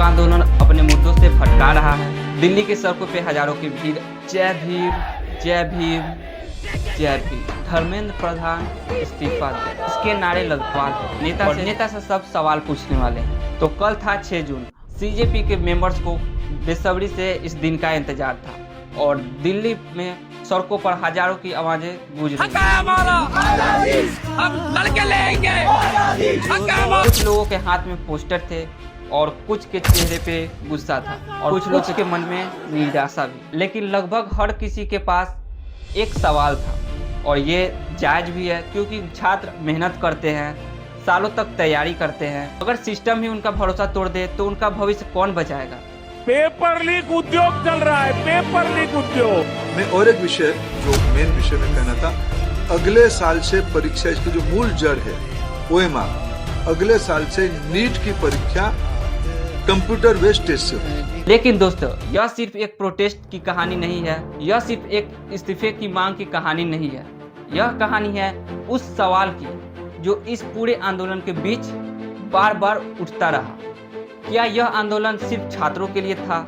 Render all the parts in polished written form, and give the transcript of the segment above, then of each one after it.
आंदोलन अपने मुद्दों से भटका रहा है। दिल्ली के सड़कों पे हजारों की भीड़। जय भीम, जय भीम, जय भीम। धर्मेंद्र प्रधान इस्तीफा दे, इसके नारे लगवा नेता से सब सवाल पूछने वाले हैं। तो कल था 6 जून। सीजेपी के मेंबर्स को बेसब्री से इस दिन का इंतजार था और दिल्ली में सड़कों पर हजारों की आवाजें गूंज रही थी। कुछ लोगों के हाथ में पोस्टर थे और कुछ के चेहरे पे गुस्सा था और कुछ लोगों के मन में निराशा भी। लेकिन लगभग हर किसी के पास एक सवाल था और ये जायज भी है, क्योंकि छात्र मेहनत करते हैं, सालों तक तैयारी करते हैं। अगर सिस्टम ही उनका भरोसा तोड़ दे तो उनका भविष्य कौन बचाएगा? पेपर लीक उद्योग चल रहा है, पेपर लीक उद्योग में। और एक विषय जो मेन विषय में कहना था, अगले साल से परीक्षा, इसकी जो मूल जड़ है OMR, अगले साल से नीट की परीक्षा कंप्यूटर बेस्ड टेस्ट से होगी। लेकिन दोस्तों, यह सिर्फ एक प्रोटेस्ट की कहानी नहीं है, यह सिर्फ एक इस्तीफे की मांग की कहानी नहीं है। यह कहानी है उस सवाल की जो इस पूरे आंदोलन के बीच बार बार उठता रहा। क्या यह आंदोलन सिर्फ छात्रों के लिए था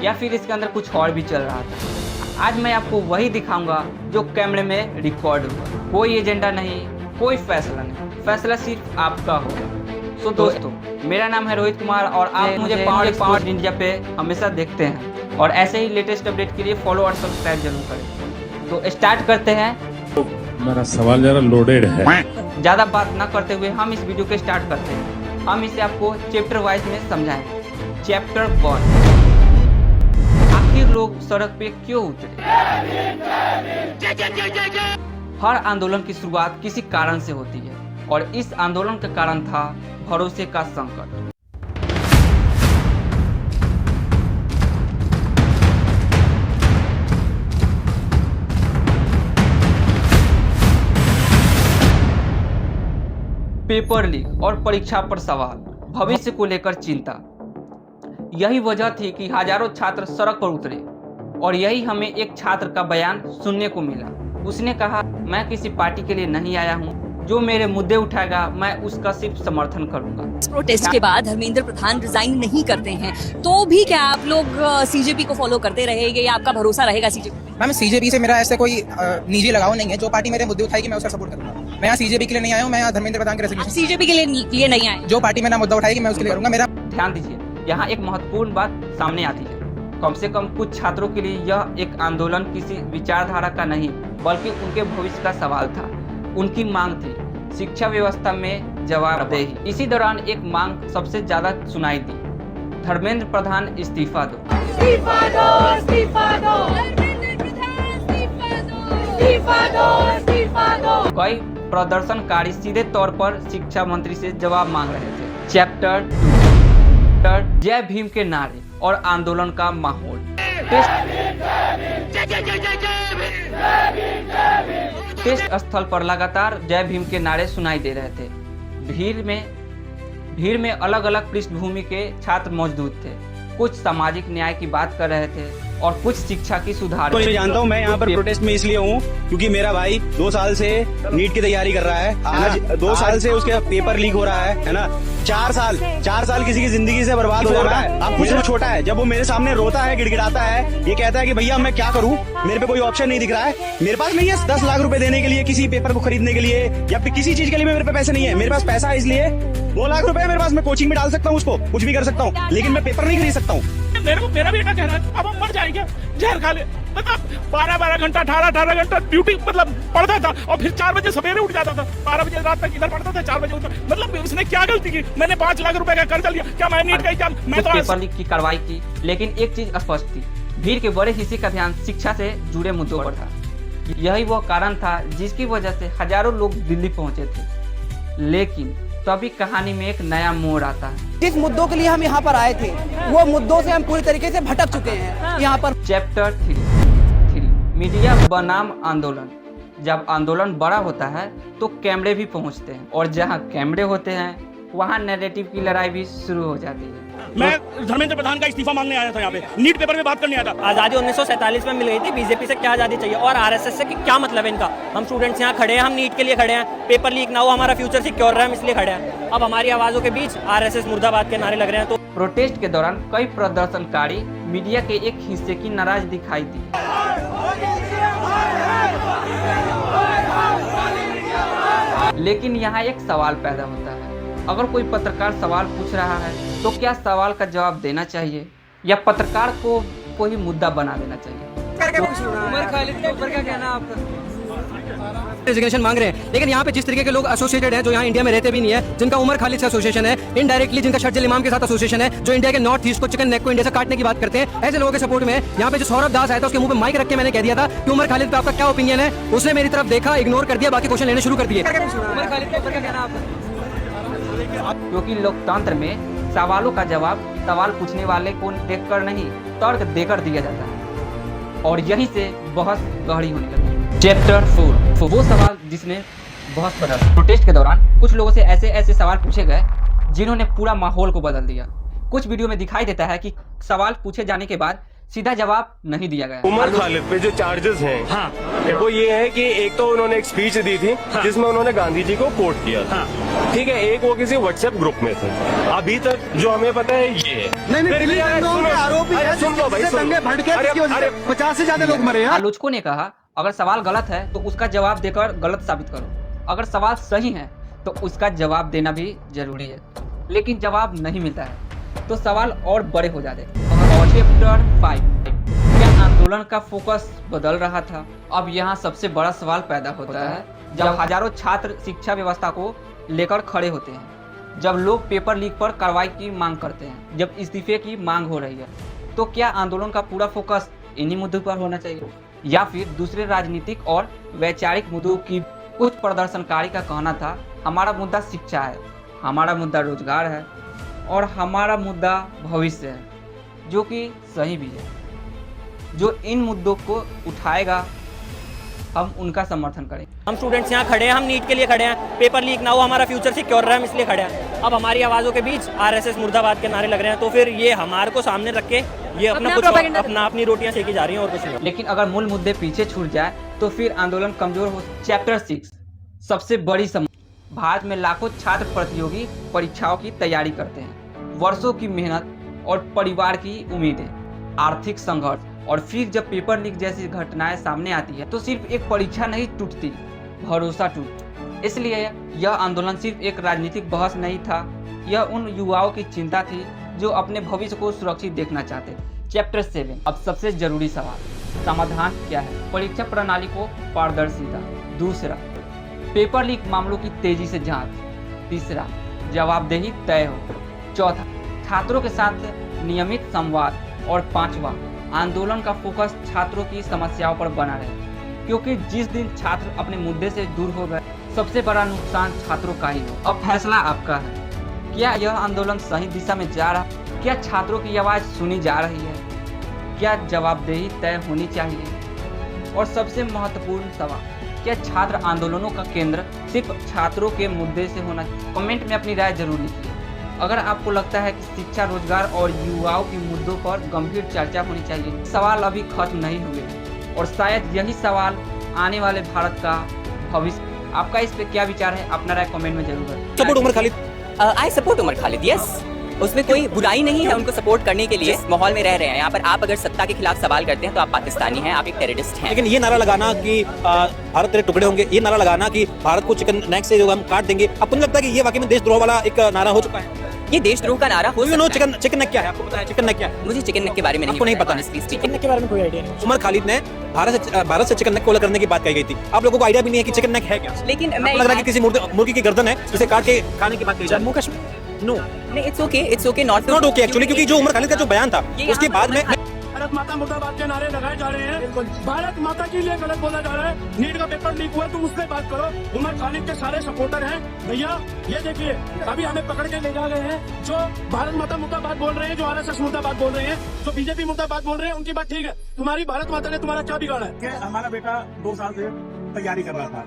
या फिर इसके अंदर कुछ और भी चल रहा था? आज मैं आपको वही दिखाऊंगा जो कैमरे में रिकॉर्ड हुआ। कोई एजेंडा नहीं, कोई फैसला नहीं, फैसला सिर्फ आपका होगा। तो दोस्तों, मेरा नाम है रोहित कुमार और आप मुझे पावर इंडिया पे हमेशा देखते हैं और ऐसे ही लेटेस्ट अपडेट के लिए फॉलो और सब्सक्राइब जरूर करें। तो स्टार्ट करते हैं। मेरा सवाल जरा लोडेड है। ज़्यादा बात ना करते हुए हम इस वीडियो को स्टार्ट करते हैं। हम इसे आपको चैप्टर वाइज में समझाएंगे। चैप्टर 1, आखिर लोग सड़क पे क्यों उतरे? हर आंदोलन की शुरुआत किसी कारण से होती है और इस आंदोलन का कारण था भरोसे का संकट। पेपर लीक और परीक्षा पर सवाल, भविष्य को लेकर चिंता। यही वजह थी कि हजारों छात्र सड़क पर उतरे और यही हमें एक छात्र का बयान सुनने को मिला। उसने कहा, मैं किसी पार्टी के लिए नहीं आया हूँ, जो मेरे मुद्दे उठाएगा मैं उसका सिर्फ समर्थन करूंगा। इस प्रोटेस्ट के बाद धर्मेंद्र प्रधान रिजाइन नहीं करते हैं तो भी क्या आप लोग सीजेपी को फॉलो करते रहेंगे या आपका भरोसा रहेगा सीजेपी? मैम, सीजेपी से मेरा ऐसे कोई निजी लगाव नहीं है। जो पार्टी मेरे मुद्दे उठाएगी मैं उसका सपोर्ट करूंगा। मैं यहाँ सीजेपी के लिए नहीं आया हूँ, मैं यहाँ धर्मेंद्र प्रधान के रेजिग्नेशन। सीजेपी के लिए नहीं आए। जो पार्टी मेरा मुद्दा उठाएगी मैं उसके लिए करूंगा। मेरा ध्यान दीजिए, यहाँ एक महत्वपूर्ण बात सामने आती है। कम से कम कुछ छात्रों के लिए यह एक आंदोलन किसी विचारधारा का नहीं बल्कि उनके भविष्य का सवाल था। उनकी मांग थी शिक्षा व्यवस्था में जवाबदेही। इसी दौरान एक मांग सबसे ज्यादा सुनाई दी, धर्मेंद्र प्रधान इस्तीफा दो। इस्तीफा दो, इस्तीफा दो, धर्मेंद्र प्रधान इस्तीफा दो, इस्तीफा दो, इस्तीफा दो। कई प्रदर्शनकारी सीधे तौर पर शिक्षा मंत्री से जवाब मांग रहे थे। चैप्टर 2, जय भीम के नारे और आंदोलन का माहौल। टेस्ट स्थल पर लगातार जय भीम के नारे सुनाई दे रहे थे। भीड़ में अलग अलग पृष्ठभूमि के छात्र मौजूद थे। कुछ सामाजिक न्याय की बात कर रहे थे और कुछ शिक्षा की सुधार। तो मैं जानता हूँ, मैं यहाँ पर प्रोटेस्ट में इसलिए हूँ क्योंकि मेरा भाई 2 साल से नीट की तैयारी कर रहा है। आज 2 साल से उसके पेपर लीक हो रहा है ना। 4 साल किसी की जिंदगी से बर्बाद हो रहा है। आप कुछ छोटा है, जब वो मेरे सामने रोता है, गिड़गिड़ाता है, ये कहता है कि भैया मैं क्या करूँ, मेरे पे कोई ऑप्शन नहीं दिख रहा है। मेरे पास नहीं है 10 लाख रुपए देने के लिए किसी पेपर को खरीदने के लिए या फिर किसी चीज के लिए मेरे पे पैसे नहीं है। मेरे पास पैसा है इसलिए 2 लाख रुपए मेरे पास, मैं कोचिंग में डाल सकता हूँ, उसको कुछ भी कर सकता हूँ, लेकिन मैं पेपर नहीं खरीद सकता हूँ। मेरा बेटा कह रहा है अब हम मर जाएंगे, जहर खा ले। मतलब 12 घंटा 18 घंटा ड्यूटी मतलब पढ़ता था और फिर 4 बजे सवेरे उठ जाता था, 12 बजे रात तक इधर पढ़ता था, 4 बजे उठता। मतलब उसने क्या गलती की? मैंने 5 लाख रुपए का कर्ज लिया, क्या मैं नीट का एग्जाम मैं तो पेपर लीक की कार्रवाई की। लेकिन एक चीज स्पष्ट थी, भीड़ के बड़े हिस्से का ध्यान शिक्षा से जुड़े मुद्दों पर था। यही वो कारण था जिसकी वजह से हजारों लोग दिल्ली पहुंचे थे। लेकिन तभी कहानी में एक नया मोड़ आता है। जिस मुद्दों के लिए हम यहाँ पर आए थे वो मुद्दों से हम पूरी तरीके से भटक चुके हैं। यहाँ पर चैप्टर 3, मीडिया बनाम आंदोलन। जब आंदोलन बड़ा होता है तो कैमरे भी पहुँचते हैं और जहाँ कैमरे होते हैं वहाँ नैरेटिव की लड़ाई भी शुरू हो जाती है। मैं धर्मेंद्र प्रधान का इस्तीफा मांगने आया था, यहाँ पे नीट पेपर में बात करने आया था। आज़ादी 1947 में मिल गई थी, बीजेपी से क्या आज़ादी चाहिए और आरएसएस से क्या मतलब है इनका? हम स्टूडेंट्स यहाँ खड़े हैं, हम नीट के लिए खड़े हैं, पेपर लीक ना हो, हमारा फ्यूचर सिक्योर रहे, हम इसलिए खड़े हैं। अब हमारी आवाज़ों के बीच आरएसएस मुर्दाबाद के नारे लग रहे हैं। तो प्रोटेस्ट के दौरान कई प्रदर्शनकारी मीडिया के एक हिस्से की नाराज दिखाई दी। लेकिन यहाँ एक सवाल पैदा होता है, अगर कोई पत्रकार सवाल पूछ रहा है तो क्या सवाल का जवाब देना चाहिए या पत्रकार को कोई मुद्दा बना देना चाहिए? उमर खालिद के ऊपर क्या कहना आपका? रेजिग्नेशन मांग रहे हैं, लेकिन यहाँ पे जिस तरीके के लोग एसोसिएटेड हैं जो यहाँ इंडिया में रहते भी नहीं है, जिनका उमर खालिद से एसोसिएशन है, इनडायरेक्टली जिनका शर्जिल इमाम के साथ एसोसिएशन है, जो इंडिया के नॉर्थ ईस्ट को चिकन नेक को इंडिया से काटने की बात करते हैं, ऐसे लोगों के सपोर्ट में यहाँ पे जो सौरभ दास आया था उसके मुंह पे माइक रख के मैंने कह दिया था कि उमर खालिद पे आपका क्या ओपिनियन है। उसने मेरी तरफ देखा, इग्नोर कर दिया, बाकी क्वेश्चन लेने शुरू कर दिए। उमर खालिद के ऊपर क्या कहना आपका? क्योंकि लोकतंत्र में सवालों का जवाब सवाल पूछने वाले को देखकर नहीं, तर्क देकर दिया जाता है, और यहीं से बहस गहरी होने लगी। चैप्टर 4 वो सवाल जिसने बहस बदल। प्रोटेस्ट के दौरान कुछ लोगों से ऐसे सवाल पूछे गए जिन्होंने पूरा माहौल को बदल दिया। कुछ वीडियो में दिखाई देता है कि सवाल पूछे जाने के बाद सीधा जवाब नहीं दिया गया। उमर खालिद पे जो चार्जेस हैं, हाँ, वो ये है कि एक तो उन्होंने एक स्पीच दी थी, हाँ, जिसमें उन्होंने गांधी जी को कोट किया था, हाँ, ठीक है, एक वो किसी व्हाट्सएप ग्रुप में थे। अभी तक जो हमें पता है ये है। नहीं, 50 से ज्यादा लोग मरे। आलोचकों ने कहा अगर सवाल गलत है तो उसका जवाब देकर गलत साबित करो, अगर सवाल सही है तो उसका जवाब देना भी जरूरी है, लेकिन जवाब नहीं मिलता है तो सवाल और बड़े हो जाते। और चैप्टर 5 क्या आंदोलन का फोकस बदल रहा था? अब यहाँ सबसे बड़ा सवाल पैदा होता है जब हजारों छात्र शिक्षा व्यवस्था को लेकर खड़े होते हैं, जब लोग पेपर लीक पर कार्रवाई की मांग करते हैं, जब इस्तीफे की मांग हो रही है, तो क्या आंदोलन का पूरा फोकस इन्हीं मुद्दों पर होना चाहिए या फिर दूसरे राजनीतिक और वैचारिक मुद्दों की? कुछ प्रदर्शनकारी का कहना था हमारा मुद्दा शिक्षा है, हमारा मुद्दा रोजगार है और हमारा मुद्दा भविष्य है, जो कि सही भी है। जो इन मुद्दों को उठाएगा हम उनका समर्थन करेंगे। हम स्टूडेंट्स यहाँ खड़े हैं, हम नीट के लिए खड़े हैं, पेपर लीक ना हो, हमारा फ्यूचर सिक्योर रहे, हम इसलिए खड़े हैं। अब हमारी आवाज़ों के बीच आरएसएस मुर्दाबाद के नारे लग रहे हैं, तो फिर ये हमारे को सामने रख के ये अपनी रोटियां सेकी जा रही हैं और कुछ नहीं। लेकिन अगर मूल मुद्दे पीछे छूट जाए तो फिर आंदोलन कमजोर हो। चैप्टर 6 सबसे बड़ी समस्या। भारत में लाखों छात्र प्रतियोगी परीक्षाओं की तैयारी करते हैं, वर्षों की मेहनत और परिवार की उम्मीदें, आर्थिक संघर्ष, और फिर जब पेपर लीक जैसी घटनाएं सामने आती है तो सिर्फ एक परीक्षा नहीं टूटती, भरोसा टूटता। इसलिए यह आंदोलन सिर्फ एक राजनीतिक बहस नहीं था, यह उन युवाओं की चिंता थी जो अपने भविष्य को सुरक्षित देखना चाहते। चैप्टर 7 अब सबसे जरूरी सवाल, समाधान क्या है? परीक्षा प्रणाली को पारदर्शिता। दूसरा, पेपर लीक मामलों की तेजी से जांच। तीसरा, जवाबदेही तय हो। चौथा, छात्रों के साथ नियमित संवाद। और पांचवा, आंदोलन का फोकस छात्रों की समस्याओं पर बना रहे, क्योंकि जिस दिन छात्र अपने मुद्दे से दूर हो गए सबसे बड़ा नुकसान छात्रों का ही हो। अब फैसला आपका है, क्या यह आंदोलन सही दिशा में जा रहा है? क्या छात्रों की आवाज़ सुनी जा रही है? क्या जवाबदेही तय होनी चाहिए? और सबसे महत्वपूर्ण सवाल, क्या छात्र आंदोलनों का केंद्र सिर्फ छात्रों के मुद्दे से होना चाहिए? कमेंट में अपनी राय जरूर लिखिए। अगर आपको लगता है कि शिक्षा, रोजगार और युवाओं के मुद्दों पर गंभीर चर्चा होनी चाहिए, सवाल अभी खत्म नहीं हुए और शायद यही सवाल आने वाले भारत का भविष्य। आपका इस पे क्या विचार है? अपना राय कमेंट में जरूर करें। Support Umar Khalid. I support Umar Khalid, yes. उसमें कोई बुराई नहीं है उनको सपोर्ट करने के लिए। माहौल में रह रहे हैं यहाँ पर, आप अगर सत्ता के खिलाफ सवाल करते हैं तो आप पाकिस्तानी हैं, आप एक टेररिस्ट हैं। लेकिन ये नारा लगाना कि भारत तेरे टुकड़े होंगे, ये नारा लगाना कि भारत को चिकन नेक से जो हम काट देंगे, आपको नहीं लगता कि ये वाकई में देशद्रोह वाला एक नारा हो चुका है? ये देशद्रोह का नारा हो सकता है। चिकन नेक क्या है? आपको पता है चिकन नेक क्या है? मुझे चिकन नेक के बारे में नहीं पता। चिकन नेक के बारे में कोई आइडिया नहीं। उमर खालिद ने भारत से चिकन नेक को अलग करने की बात कही गई थी। आप लोगों को आइडिया भी नहीं है कि चिकन नेक है क्या? लेकिन मैं लग रहा है कि किसी मुर्गी की गर्दन है जिसे काट के खाने की बात कही। जम्मू कश्मीर नो, नहीं, it's okay not okay actually, क्योंकि जो उमर खालिद का जो बयान था उसके बाद में भारत माता मुर्दाबाद के नारे लगाए जा रहे हैं, भारत माता के लिए गलत बोला जा रहा है। नीट का पेपर लीक हुआ, तुम उससे बात करो। उमर खालिद के सारे सपोर्टर हैं भैया, ये देखिए अभी हमें पकड़ के ले जा रहे हैं। जो भारत माता मुर्दाबाद बोल रहे हैं, जो आरएसएस मुर्दाबाद बोल रहे हैं, जो बीजेपी मुर्दाबाद बोल रहे हैं, उनकी बात ठीक है। तुम्हारी भारत माता ने तुम्हारा क्या बिगाड़ा है? हमारा बेटा 2 साल से तैयारी कर रहा था,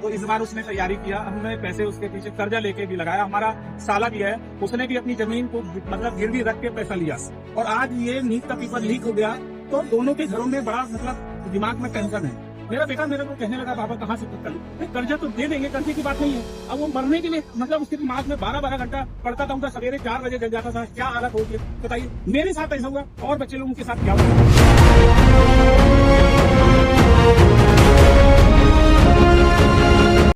तो इस बार उसने तैयारी किया, हमने पैसे उसके पीछे कर्जा लेके भी लगाया। हमारा साला भी है, उसने भी अपनी जमीन को मतलब गिरवी रख के पैसा लिया, और आज ये नीट का पेपर लीक हो गया तो दोनों के घरों में बड़ा मतलब दिमाग में टेंशन है। मेरा बेटा मेरे को कहने लगा पापा कहाँ से कर कर्जा तो दे देंगे, कर्जे की बात नहीं है। अब वो मरने के लिए मतलब उसके दिमाग में 12-12 घंटा पड़ता था, उनका सवेरे 4 बजे जग जाता था। क्या हालत होगी बताइए। मेरे साथ ऐसा हुआ और बच्चे लोगों के साथ क्या हुआ।